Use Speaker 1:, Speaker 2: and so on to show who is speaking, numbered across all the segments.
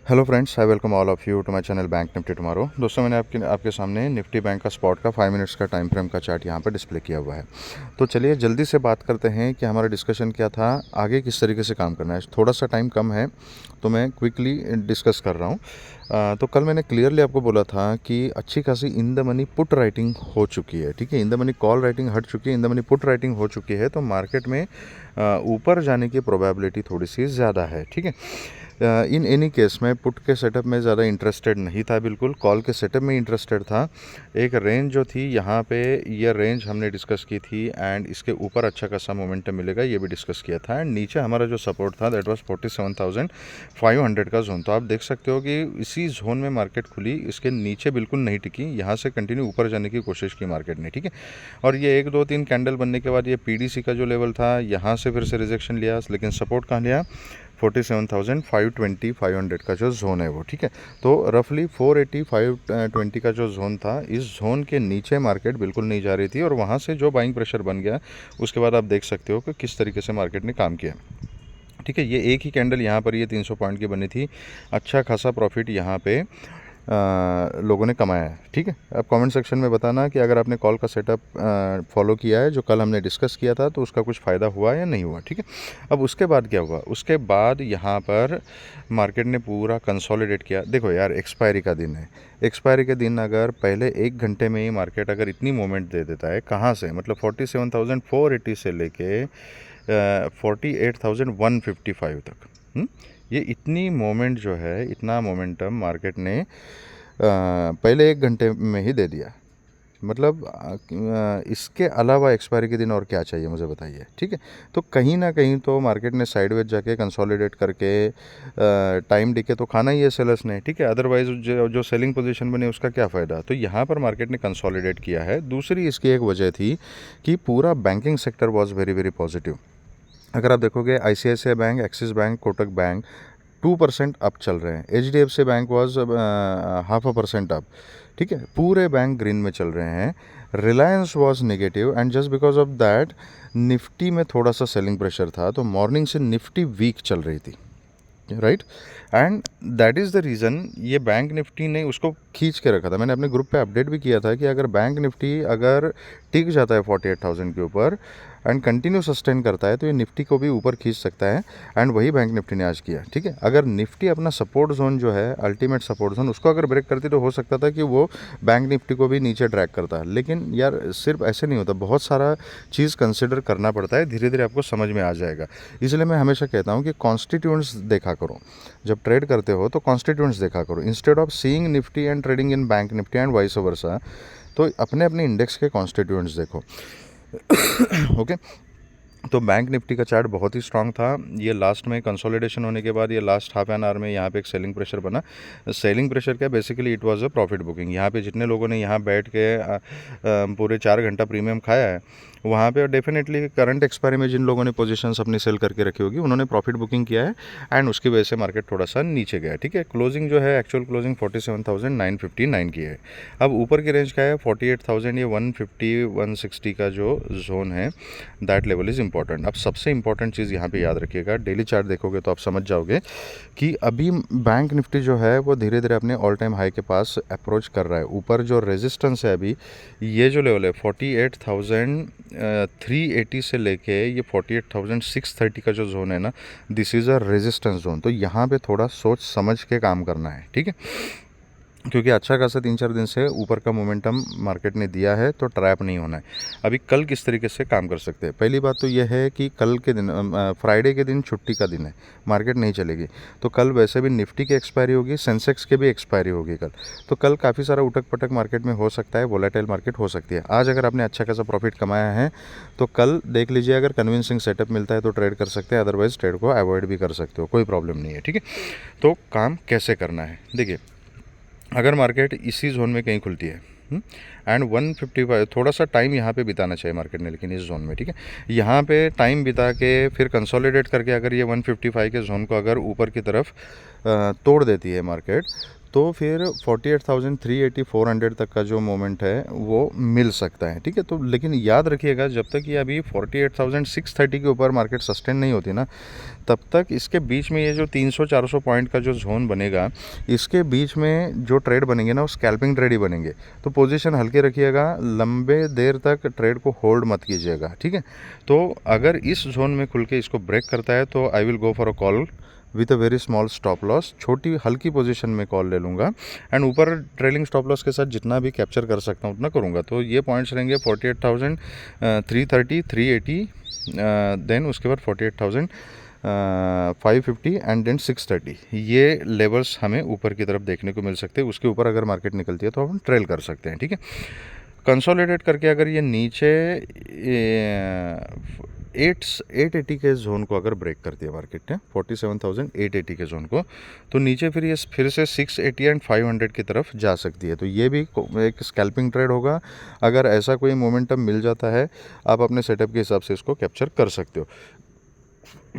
Speaker 1: Hello friends, I welcome all of you to my channel bank Nifty tomorrow. दोस्तों, मैंने आपके सामने Nifty bank का स्पॉट का 5 मिनट्स का टाइम फ्रेम का चार्ट यहाँ पर डिस्प्ले किया हुआ है। तो चलिए जल्दी से बात करते हैं कि हमारा डिस्कशन क्या था, आगे किस तरीके से काम करना है। थोड़ा सा टाइम कम है तो मैं क्विकली डिस्कस कर रहा हूँ। तो कल मैंने क्लियरली आपको बोला था कि अच्छी खासी in the money put writing हो चुकी है। ठीक है, in the money call writing हट चुकी है, in the money put writing हो चुकी है। तो मार्केट में ऊपर जाने की प्रोबेबिलिटी थोड़ी सी ज़्यादा है। ठीक है, इन एनी केस मैं पुट के सेटअप में ज़्यादा इंटरेस्टेड नहीं था, बिल्कुल कॉल के सेटअप में इंटरेस्टेड था। एक रेंज जो थी यहाँ पे, ये रेंज हमने डिस्कस की थी एंड इसके ऊपर अच्छा खासा मोमेंटम मिलेगा, ये भी डिस्कस किया था। एंड नीचे हमारा जो सपोर्ट था दैट वाज 47,500 का जोन। तो आप देख सकते हो कि इसी जोन में मार्केट खुली, इसके नीचे बिल्कुल नहीं टिकी, यहाँ से कंटिन्यू ऊपर जाने की कोशिश की मार्केट ने। ठीक है, और ये 1 2 3 कैंडल बनने के बाद ये पीडीसी का जो लेवल था यहाँ से फिर से रिजेक्शन लिया, लेकिन सपोर्ट कहाँ लिया, 47,520 500 का जो जोन है वो। ठीक है, तो रफली 480 520 का जो जोन था, इस जोन के नीचे मार्केट बिल्कुल नहीं जा रही थी और वहाँ से जो बाइंग प्रेशर बन गया उसके बाद आप देख सकते हो कि किस तरीके से मार्केट ने काम किया। ठीक है, ये एक ही कैंडल यहाँ पर ये 300 पॉइंट की बनी थी, अच्छा खासा प्रॉफिट यहाँ पे लोगों ने कमाया है। ठीक है, आप कमेंट सेक्शन में बताना कि अगर आपने कॉल का सेटअप फॉलो किया है जो कल हमने डिस्कस किया था, तो उसका कुछ फ़ायदा हुआ या नहीं हुआ। ठीक है, अब उसके बाद क्या हुआ, उसके बाद यहाँ पर मार्केट ने पूरा कंसोलिडेट किया। देखो यार, एक्सपायरी का दिन है, एक्सपायरी के दिन अगर पहले 1 घंटे में ही मार्केट अगर इतनी मूवमेंट दे देता है, कहाँ से, मतलब 47,480 से लेके 48,155 तक। ये इतनी मोमेंट जो है, इतना मोमेंटम मार्केट ने पहले 1 घंटे में ही दे दिया। मतलब इसके अलावा एक्सपायरी के दिन और क्या चाहिए मुझे बताइए। ठीक है, तो कहीं ना कहीं तो मार्केट ने साइडवेज जाके कंसोलिडेट करके टाइम डिके तो खाना ही है सेलर्स ने। ठीक है, अदरवाइज जो सेलिंग पोजीशन बने उसका क्या फ़ायदा। तो यहाँ पर मार्केट ने कंसोलिडेट किया है। दूसरी इसकी एक वजह थी कि पूरा banking sector was very very positive. अगर आप देखोगे, ICICI bank, axis bank, Kotak bank 2% up चल रहे हैं। HDFC bank was 0.5% up. ठीक है, पूरे बैंक ग्रीन में चल रहे हैं। Reliance was negative and just because of that Nifty में थोड़ा सा सेलिंग प्रेशर था, तो मॉर्निंग से निफ्टी वीक चल रही थी। Right, and that is the reason ये बैंक निफ्टी ने उसको खींच के रखा था। मैंने अपने ग्रुप पे अपडेट भी किया था कि अगर बैंक निफ्टी अगर टिक जाता है 48,000 के ऊपर एंड कंटिन्यू सस्टेन करता है, तो ये निफ्टी को भी ऊपर खींच सकता है। एंड वही बैंक निफ्टी ने आज किया। ठीक है, अगर निफ्टी अपना सपोर्ट जोन जो है, अल्टीमेट सपोर्ट जोन, उसको अगर ब्रेक करती तो हो सकता था कि वो बैंक निफ्टी को भी नीचे ड्रैग करता। लेकिन यार सिर्फ ऐसे नहीं होता, बहुत सारा चीज़ कंसिडर करना पड़ता है, धीरे धीरे आपको समझ में आ जाएगा। इसलिए मैं हमेशा कहता हूँ कि कॉन्स्टिट्यूएंट्स देखा करो जब ट्रेड करते हो, तो कॉन्स्टिट्यूएंट्स देखा करो instead of seeing Nifty and trading in bank Nifty and vice versa. तो अपने अपने इंडेक्स के कॉन्स्टिट्यूएंट्स देखो। ओके, तो बैंक निफ्टी का चार्ट बहुत ही स्ट्रांग था। ये लास्ट में कंसोलिडेशन होने के बाद ये लास्ट हाफ एन आवर में यहाँ पे एक सेलिंग प्रेशर बना। सेलिंग प्रेशर क्या, basically it was a profit booking. यहाँ पे जितने लोगों ने यहाँ बैठ के पूरे 4 घंटा प्रीमियम खाया है वहाँ पे, और डेफिनेटली करंट एक्सपायरी में जिन लोगों ने पोजीशंस अपनी सेल करके रखी होगी उन्होंने प्रॉफिट बुकिंग किया है एंड उसकी वजह से मार्केट थोड़ा सा नीचे गया। ठीक है, क्लोजिंग जो है, एक्चुअल क्लोजिंग 47,959 की है। अब ऊपर की रेंज क्या है, 48,000, ये 150 160 का जो जोन है, दैट लेवल इज़ इंपॉर्टेंट। अब सबसे इंपॉर्टेंट चीज़ यहाँ पे याद रखिएगा, डेली चार्ट देखोगे तो आप समझ जाओगे कि अभी बैंक निफ्टी जो है वो धीरे धीरे अपने ऑल टाइम हाई के पास अप्रोच कर रहा है। ऊपर जो रेजिस्टेंस है अभी, ये जो लेवल है 48,380 से लेके ये 48,630 का जो जोन है ना, this is a resistance zone. तो यहाँ पे थोड़ा सोच समझ के काम करना है। ठीक है, क्योंकि अच्छा खासा 3 4 दिन से ऊपर का मोमेंटम मार्केट ने दिया है, तो ट्रैप नहीं होना है। अभी कल किस तरीके से काम कर सकते हैं, पहली बात तो यह है कि कल के दिन फ्राइडे के दिन छुट्टी का दिन है, मार्केट नहीं चलेगी। तो कल वैसे भी निफ्टी की एक्सपायरी होगी, सेंसेक्स की भी एक्सपायरी होगी कल। तो कल काफ़ी सारा उटक पटक मार्केट में हो सकता है, वोलेटाइल मार्केट हो सकती है। आज अगर आपने अच्छा खासा प्रॉफिट कमाया है तो कल देख लीजिए, अगर कन्विंसिंग सेटअप मिलता है तो ट्रेड कर सकते हैं, अदरवाइज ट्रेड को अवॉइड भी कर सकते हो, कोई प्रॉब्लम नहीं है। ठीक है, तो काम कैसे करना है, देखिए, अगर मार्केट इसी जोन में कहीं खुलती है एंड 155, थोड़ा सा टाइम यहाँ पे बिताना चाहिए मार्केट ने, लेकिन इस जोन में। ठीक है, यहाँ पे टाइम बिता के फिर कंसोलिडेट करके अगर ये 155 के जोन को अगर ऊपर की तरफ तोड़ देती है मार्केट, तो फिर 48,380 400 तक का जो मोमेंट है वो मिल सकता है, ठीक है। तो लेकिन याद रखिएगा, जब तक ये अभी 48,630 के ऊपर मार्केट सस्टेन नहीं होती ना, तब तक इसके बीच में ये जो 300-400 पॉइंट का जो जोन बनेगा, इसके बीच में जो ट्रेड बनेंगे ना, वो स्कैल्पिंग ट्रेड ही बनेंगे। तो पोजीशन हल्के रखिएगा, लंबे देर तक ट्रेड को होल्ड मत कीजिएगा, ठीक है। तो अगर इस जोन में खुल के इसको ब्रेक करता है तो I will go for a call with a very small stop loss, छोटी हल्की पोजीशन में कॉल ले लूँगा, एंड ऊपर ट्रेलिंग स्टॉप लॉस के साथ जितना भी कैप्चर कर सकता हूँ उतना करूँगा। तो ये पॉइंट्स रहेंगे 48,330 380, देन उसके बाद 48,550 एंड देन 630। ये लेवल्स हमें ऊपर की तरफ देखने को मिल सकते हैं। उसके ऊपर अगर मार्केट निकलती है तो हम ट्रेल कर सकते हैं, ठीक है। कंसोलिडेट करके अगर ये नीचे 880 के जोन को अगर ब्रेक करती है मार्केट ने, 47,880 के जोन को, तो नीचे फिर ये फिर से 680 एंड 500 की तरफ जा सकती है। तो ये भी एक स्कैल्पिंग ट्रेड होगा। अगर ऐसा कोई मोमेंटम मिल जाता है, आप अपने सेटअप के हिसाब से इसको कैप्चर कर सकते हो।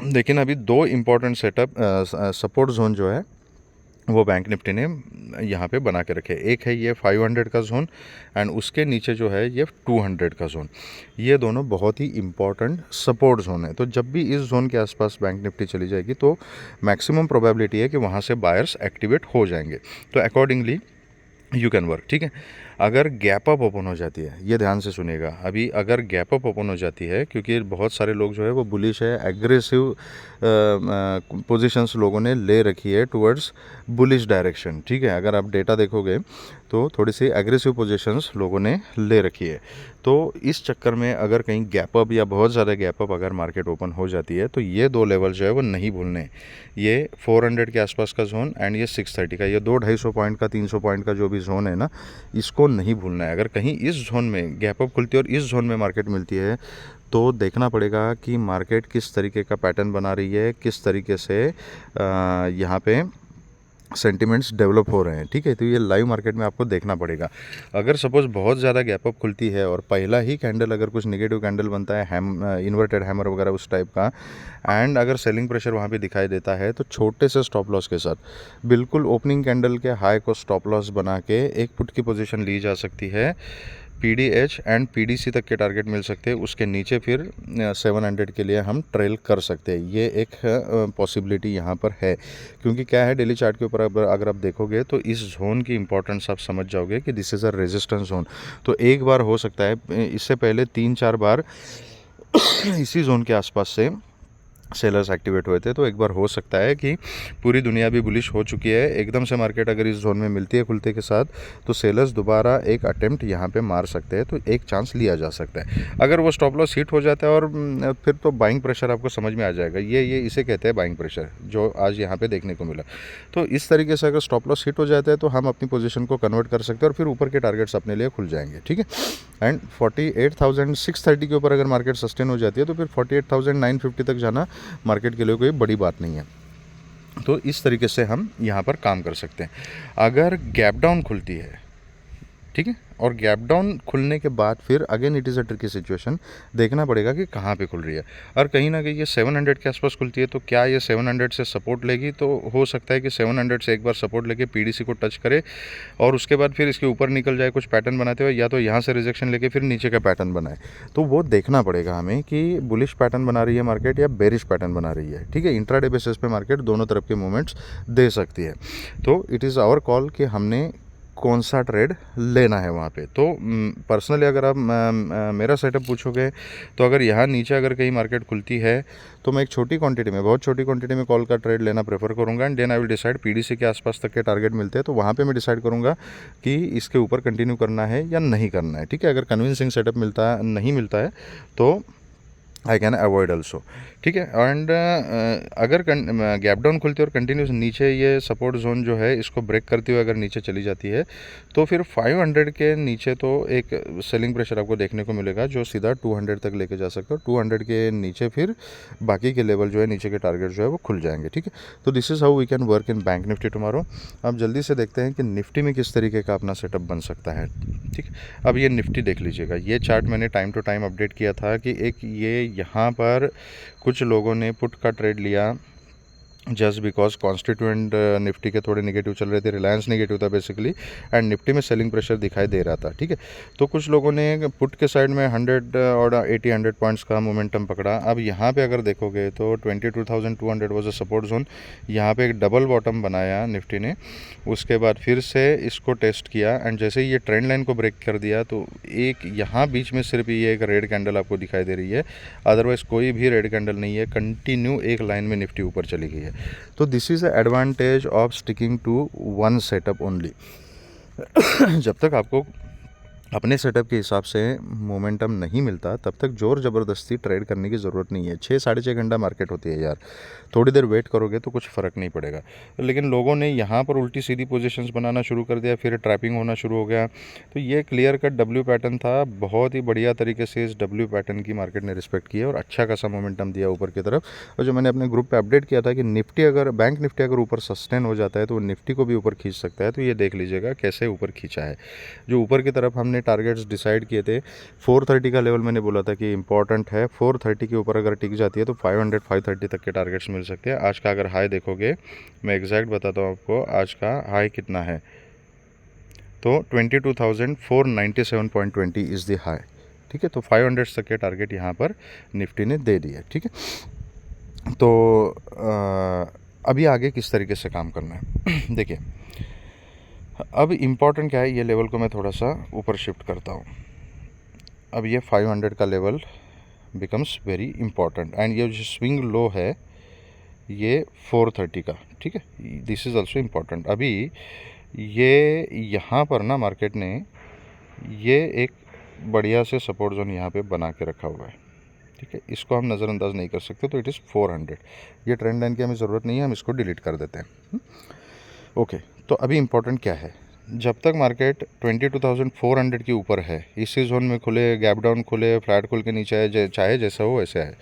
Speaker 1: लेकिन अभी दो इम्पॉर्टेंट सपोर्ट जोन जो है वो बैंक निफ्टी ने यहाँ पे बना के रखे। एक है ये 500 का जोन, एंड उसके नीचे जो है ये 200 का जोन। ये दोनों बहुत ही इम्पॉर्टेंट सपोर्ट जोन है। तो जब भी इस जोन के आसपास बैंक निफ्टी चली जाएगी तो मैक्सिमम प्रोबेबिलिटी है कि वहाँ से बायर्स एक्टिवेट हो जाएंगे। तो अकॉर्डिंगली यू कैन वर्क, ठीक है। अगर गैप अप ओपन हो जाती है, ये ध्यान से सुनिएगा, अभी अगर गैप अप ओपन हो जाती है, क्योंकि बहुत सारे लोग जो है वो बुलिश है, एग्रेसिव पोजीशंस लोगों ने ले रखी है टुवर्ड्स बुलिश डायरेक्शन, ठीक है। अगर आप डेटा देखोगे तो थोड़ी सी एग्रेसिव पोजीशंस लोगों ने ले रखी है। तो इस चक्कर में अगर कहीं गैप अप या बहुत ज़्यादा गैप अप अगर मार्केट ओपन हो जाती है, तो ये दो लेवल जो है वो नहीं भूलने। ये 400 के आसपास का जोन एंड ये 630 का, ये 200-250 पॉइंट का, 300 पॉइंट का जो भी जोन है ना, इसको नहीं भूलना है। अगर कहीं इस जोन में गैप अप खुलती है और इस जोन में मार्केट मिलती है, तो देखना पड़ेगा कि मार्केट किस तरीके का पैटर्न बना रही है, किस तरीके से यहाँ पे सेंटिमेंट्स डेवलप हो रहे हैं, ठीक है। तो ये लाइव मार्केट में आपको देखना पड़ेगा। अगर सपोज बहुत ज़्यादा गैप अप खुलती है और पहला ही कैंडल अगर कुछ नेगेटिव कैंडल बनता है, इन्वर्टेड हैमर वगैरह उस टाइप का, एंड अगर सेलिंग प्रेशर वहाँ पे दिखाई देता है, तो छोटे से स्टॉप लॉस के साथ बिल्कुल ओपनिंग कैंडल के हाई को स्टॉप लॉस बना के एक पुट की पोजीशन ली जा सकती है। PDH एंड PDC तक के टारगेट मिल सकते हैं, उसके नीचे फिर 700 के लिए हम ट्रेल कर सकते हैं। ये एक पॉसिबिलिटी यहाँ पर है, क्योंकि क्या है, डेली चार्ट के ऊपर अगर आप देखोगे तो इस जोन की इंपॉर्टेंस आप समझ जाओगे कि this is a resistance zone. तो एक बार हो सकता है, इससे पहले 3-4 बार इसी जोन के आसपास से सेलर्स एक्टिवेट हुए थे। तो एक बार हो सकता है कि पूरी दुनिया भी बुलिश हो चुकी है, एकदम से मार्केट अगर इस जोन में मिलती है खुलते के साथ, तो सेलर्स दोबारा एक अटेम्प्ट यहाँ पे मार सकते हैं। तो एक चांस लिया जा सकता है। अगर वो स्टॉप लॉस हिट हो जाता है और फिर तो बाइंग प्रेशर आपको समझ में आ जाएगा। ये इसे कहते हैं बाइंग प्रेशर, जो आज यहाँ पे देखने को मिला। तो इस तरीके से अगर स्टॉप लॉस हिट हो जाता है तो हम अपनी पोजीशन को कन्वर्ट कर सकते हैं और फिर ऊपर के टारगेट्स अपने लिए खुल जाएंगे, ठीक है। एंड 48,630 के ऊपर अगर मार्केट सस्टेन हो जाती है तो फिर 48,950 तक जाना मार्केट के लिए कोई बड़ी बात नहीं है। तो इस तरीके से हम यहाँ पर काम कर सकते हैं। अगर गैप डाउन खुलती है, ठीक है, और गैप डाउन खुलने के बाद फिर again it is a tricky situation, देखना पड़ेगा कि कहाँ पे खुल रही है। और कहीं ना कहीं ये 700 के आसपास खुलती है, तो क्या ये 700 से सपोर्ट लेगी? तो हो सकता है कि 700 से एक बार सपोर्ट लेके PDC को टच करे और उसके बाद फिर इसके ऊपर निकल जाए कुछ पैटर्न बनाते हुए, या तो यहाँ से रिजेक्शन लेके फिर नीचे का पैटर्न बनाए। तो वो देखना पड़ेगा हमें कि बुलिश पैटर्न बना रही है मार्केट या बेरिश पैटर्न बना रही है, ठीक है। इंट्राडे बेसिस पे मार्केट दोनों तरफ के मूवमेंट्स दे सकती है। तो इट इज़ आवर कॉल कि हमने कौन सा ट्रेड लेना है वहाँ पे। तो पर्सनली अगर आप मेरा सेटअप पूछोगे, तो अगर यहाँ नीचे अगर कहीं मार्केट खुलती है तो मैं एक छोटी क्वांटिटी में, बहुत छोटी क्वांटिटी में कॉल का ट्रेड लेना प्रेफर करूँगा, and then I will decide PDC के आसपास तक के टारगेट मिलते हैं तो वहाँ पे मैं डिसाइड करूँगा कि इसके ऊपर कंटिन्यू करना है या नहीं करना है, ठीक है। अगर कन्विंसिंग सेटअप नहीं मिलता है तो आई कैन अवॉइड ऑल्सो, ठीक है। एंड अगर गैप डाउन खुलती है और कंटिन्यूस नीचे ये सपोर्ट जोन जो है इसको ब्रेक करते हुए अगर नीचे चली जाती है, तो फिर 500 के नीचे तो एक सेलिंग प्रेशर आपको देखने को मिलेगा जो सीधा 200 तक लेके जा सकता है। 200 के नीचे फिर बाकी के लेवल जो है, नीचे के टारगेट जो है वो खुल जाएंगे, ठीक है। तो this is how we can work in bank Nifty tomorrow. अब जल्दी से देखते हैं कि निफ्टी में किस तरीके का अपना सेटअप बन सकता है, ठीक। अब ये निफ्टी देख लीजिएगा, ये चार्ट मैंने टाइम टू टाइम अपडेट किया था कि एक ये यहाँ पर कुछ लोगों ने पुट का ट्रेड लिया जस्ट बिकॉज कॉन्स्टिट्यूएंट निफ्टी के थोड़े नेगेटिव चल रहे थे, रिलायंस नेगेटिव था बेसिकली, एंड निफ्टी में सेलिंग प्रेशर दिखाई दे रहा था, ठीक है। तो कुछ लोगों ने पुट के साइड में 100 और 80-100 पॉइंट्स का मोमेंटम पकड़ा। अब यहाँ पे अगर देखोगे तो 22,200 वाज अ सपोर्ट जोन, यहाँ पे एक डबल बॉटम बनाया निफ्टी ने, उसके बाद फिर से इसको टेस्ट किया, एंड जैसे ही ये ट्रेंड लाइन को ब्रेक कर दिया तो एक यहाँ बीच में सिर्फ ये एक रेड कैंडल आपको दिखाई दे रही है, अदरवाइज कोई भी रेड कैंडल नहीं है, कंटिन्यू एक लाइन में निफ्टी ऊपर चली गई है। तो this is the advantage of sticking to one setup only. जब तक आपको अपने सेटअप के हिसाब से मोमेंटम नहीं मिलता तब तक जोर ज़बरदस्ती ट्रेड करने की ज़रूरत नहीं है। 6-6.5 घंटा मार्केट होती है यार, थोड़ी देर वेट करोगे तो कुछ फ़र्क नहीं पड़ेगा। लेकिन लोगों ने यहाँ पर उल्टी सीधी पोजीशंस बनाना शुरू कर दिया, फिर ट्रैपिंग होना शुरू हो गया। तो ये क्लियर कट डब्ल्यू पैटर्न था, बहुत ही बढ़िया तरीके से इस डब्ल्यू पैटर्न की मार्केट ने रिस्पेक्ट किया और अच्छा खासा मोमेंटम दिया ऊपर की तरफ। और जो मैंने अपने ग्रुप पर अपडेट किया था कि निफ्टी अगर बैंक निफ्टी अगर ऊपर सस्टेन हो जाता है तो वो निफ्टी को भी ऊपर खींच सकता है। तो ये देख लीजिएगा कैसे ऊपर खींचा है। जो ऊपर की तरफ हमने टारगेट्स डिसाइड किए थे, 430 का लेवल मैंने बोला था कि इंपॉर्टेंट है, 430 के ऊपर अगर टिक जाती है तो 500-530 तक के टारगेट्स मिल सकते हैं। आज का अगर हाई देखोगे, मैं एग्जैक्ट बताता हूँ आपको, आज का हाई कितना है तो 22,497.20 इज़ द हाई, ठीक है। तो 500 तक के टारगेट यहाँ पर निफ्टी ने दे दिया, ठीक है। तो अभी आगे किस तरीके से काम करना है देखिए, अब इम्पॉर्टेंट क्या है, ये लेवल को मैं थोड़ा सा ऊपर शिफ्ट करता हूँ। अब ये 500 का level becomes very important, and ये जो स्विंग लो है ये 430 का, ठीक है, दिस इज़ ऑल्सो इम्पॉर्टेंट। अभी ये यहाँ पर ना मार्केट ने ये एक बढ़िया से सपोर्ट जोन यहाँ पे बना के रखा हुआ है, ठीक है, इसको हम नज़रअंदाज नहीं कर सकते। तो इट इज़ 400, ये ट्रेंड लाइन की हमें ज़रूरत नहीं है, हम इसको डिलीट कर देते हैं। ओके, तो अभी इम्पोर्टेंट क्या है, जब तक मार्केट 22,400 के ऊपर है, इसी जोन में खुले, गैप डाउन खुले, फ्लैट खुल के नीचे आए, चाहे जैसा हो वैसे आए,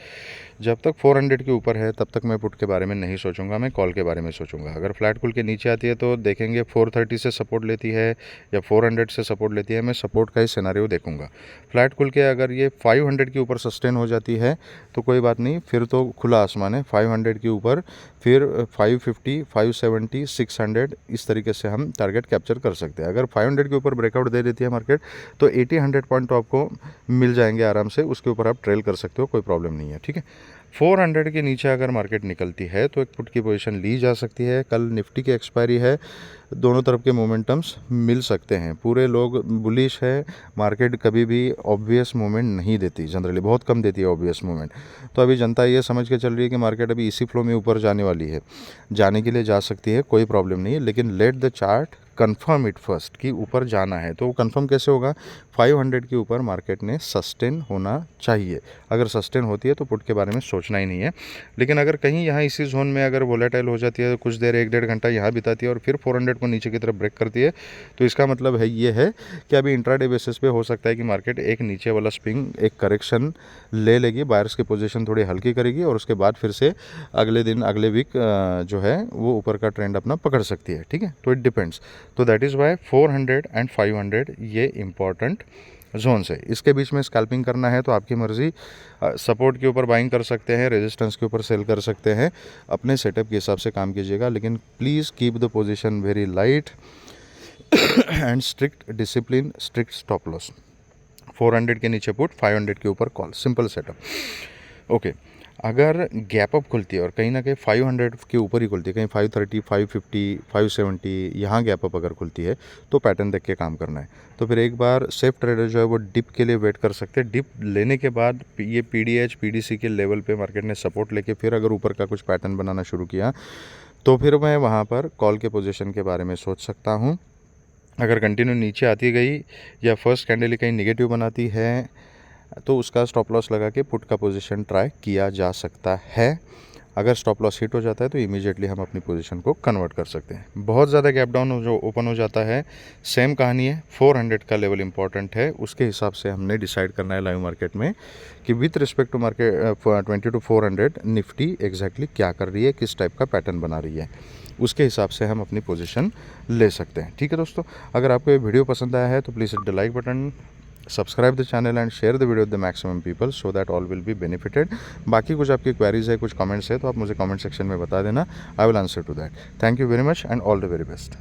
Speaker 1: जब तक 400 के ऊपर है तब तक मैं पुट के बारे में नहीं सोचूंगा, मैं कॉल के बारे में सोचूंगा। अगर फ्लैट खुल के नीचे आती है तो देखेंगे 430 से सपोर्ट लेती है या 400 से सपोर्ट लेती है, मैं सपोर्ट का ही सिनेरियो देखूंगा। फ्लैट खुल के अगर ये 500 के ऊपर सस्टेन हो जाती है तो कोई बात नहीं, फिर तो खुला आसमान है 500 के ऊपर, फिर 550, 570, 600 इस तरीके से हम टारगेट कैप्चर कर सकते हैं। अगर 500 के ऊपर ब्रेकआउट दे देती है मार्केट तो 80-100 पॉइंट तो आपको मिल जाएंगे आराम से, उसके ऊपर आप ट्रेल कर सकते हो, कोई प्रॉब्लम नहीं है, ठीक है। 400 के नीचे अगर मार्केट निकलती है तो एक पुट की पोजीशन ली जा सकती है। कल निफ्टी की एक्सपायरी है, दोनों तरफ के मोमेंटम्स मिल सकते हैं, पूरे लोग बुलिश है, मार्केट कभी भी ऑब्वियस मूवमेंट नहीं देती, जनरली बहुत कम देती है ऑब्वियस मूवमेंट। तो अभी जनता ये समझ के चल रही है कि मार्केट अभी इसी फ्लो में ऊपर जाने वाली है, जाने के लिए जा सकती है, कोई प्रॉब्लम नहीं है, लेकिन let the chart confirm it first कि ऊपर जाना है। तो वो कंफर्म कैसे होगा, 500 के ऊपर मार्केट ने सस्टेन होना चाहिए। अगर सस्टेन होती है तो पुट के बारे में सोचना ही नहीं है। लेकिन अगर कहीं यहाँ इसी जोन में अगर वोलेटाइल हो जाती है, कुछ देर 1-1.5 घंटा यहाँ बिताती है और फिर 400 को नीचे की तरफ ब्रेक करती है, तो इसका मतलब है ये है कि अभी इंट्राडे बेसिस पे हो सकता है कि मार्केट एक नीचे वाला स्विंग, एक करेक्शन ले लेगी, बायर्स की पोजीशन थोड़ी हल्की करेगी और उसके बाद फिर से अगले दिन, अगले वीक जो है वो ऊपर का ट्रेंड अपना पकड़ सकती है, ठीक है। तो इट डिपेंड्स। तो दैट इज़ वाई 400 एंड 500 ये इंपॉर्टेंट जोन है। इसके बीच में स्कैल्पिंग करना है तो आपकी मर्ज़ी, सपोर्ट के ऊपर बाइंग कर सकते हैं, रेजिस्टेंस के ऊपर सेल कर सकते हैं, अपने सेटअप के हिसाब से काम कीजिएगा। लेकिन please keep the position very light and strict discipline, strict stop loss. 400 के नीचे पुट, 500 के ऊपर कॉल, सिंपल सेटअप। ओके, अगर गैप अप खुलती है और कहीं ना कहीं 500 के ऊपर ही खुलती है, कहीं 530, 550, 570 यहाँ गैप अप अगर खुलती है तो पैटर्न देख के काम करना है। तो फिर एक बार सेफ ट्रेडर जो है वो डिप के लिए वेट कर सकते हैं। डिप लेने के बाद ये पीडीएच, पीडीसी के लेवल पे मार्केट ने सपोर्ट लेके फिर अगर ऊपर का कुछ पैटर्न बनाना शुरू किया तो फिर मैं वहाँ पर कॉल के पोजीशन के बारे में सोच सकता हूँ। अगर कंटिन्यू नीचे आती गई या फर्स्ट कैंडल कहीं निगेटिव बनाती है तो उसका स्टॉप लॉस लगा के पुट का पोजीशन ट्राई किया जा सकता है। अगर स्टॉप लॉस हिट हो जाता है तो इमीडिएटली हम अपनी पोजीशन को कन्वर्ट कर सकते हैं। बहुत ज़्यादा गैप डाउन जो ओपन हो जाता है, सेम कहानी है, 400 का लेवल इंपॉर्टेंट है, उसके हिसाब से हमने डिसाइड करना है लाइव मार्केट में कि with respect to market 22,400 Nifty exactly क्या कर रही है, किस टाइप का पैटर्न बना रही है, उसके हिसाब से हम अपनी पोजीशन ले सकते हैं। ठीक है दोस्तों, अगर आपको ये वीडियो पसंद आया है तो please hit the like button, subscribe the channel and share the video with the maximum people so that all will be benefited. बाकी कुछ आपकी क्वेरीज है, कुछ कमेंट्स है तो आप मुझे कमेंट सेक्शन में बता देना, I will answer to that. Thank you very much and all the very best.